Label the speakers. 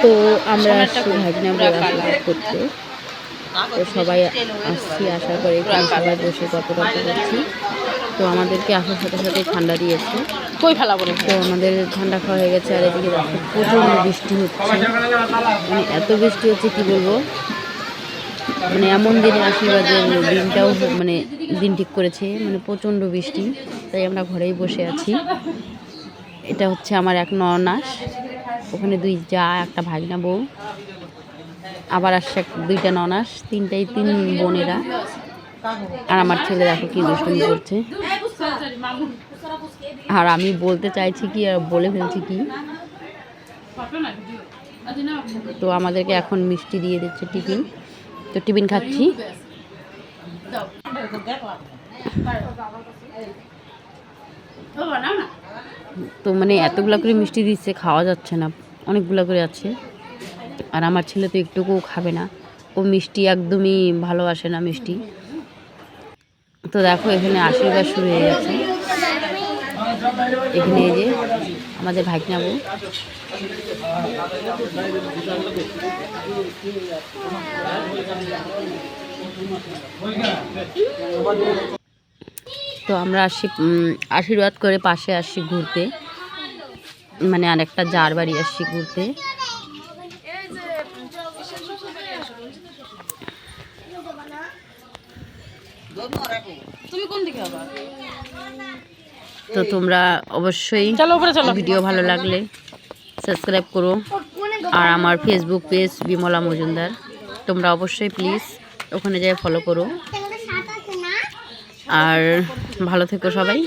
Speaker 1: তো আমরা আসছি ভাগনা বড়া করতে। তো সবাই আসছি, আসার পরে এখানে সবাই বসে গল্প করছি। তো আমাদেরকে আসার সাথে সাথে ঠান্ডা দিয়েছে, তো আমাদের ঠান্ডা খাওয়া হয়ে গেছে। আর এদিকে দেখো প্রচণ্ড বৃষ্টি হচ্ছে, মানে এত বৃষ্টি হচ্ছে কি বলবো। মানে এমন দিনে আশীর্বাদের দিনটাও মানে দিন ঠিক করেছে, মানে প্রচণ্ড বৃষ্টি, তাই আমরা ঘরেই বসে আছি। এটা হচ্ছে আমার এক ননাস, ওখানে দুই যা, একটা ভাগনা বউ, আবার আসছে দুইটা ননাস, তিন বোনেরা। আর আমার ছেলে দেখো কি দুষ্টুমি করছে। আর আমি বলতে চাইছি কি আর বলে ফেলছি কি। তো আমাদেরকে এখন মিষ্টি দিয়ে দিচ্ছে টিফিন, তো টিফিন খাচ্ছি। তো মানে এতগুলো করে মিষ্টি দিচ্ছে, খাওয়া যাচ্ছে না, অনেকগুলো করে আছে। আর আমার ছেলে তো একটুকুও খাবে না, ও মিষ্টি একদমই ভালোবাসে না মিষ্টি। তো দেখো এখানে আশীর্বাদ শুরু হয়ে গেছে। এখানে এই যে আমাদের ভাগনা বউ, তো আমরা আসি আশীর্বাদ করে পাশে আসছি ঘুরতে, মানে আরেকটা যার বাড়ি আসছি ঘুরতে। তো তোমরা অবশ্যই ভিডিও ভালো লাগলে সাবস্ক্রাইব করো, আর আমার ফেসবুক পেজ বিমলা মজুমদার, তোমরা অবশ্যই প্লিজ ওখানে যাই ফলো করো। আর ভালো থেকো সবাই।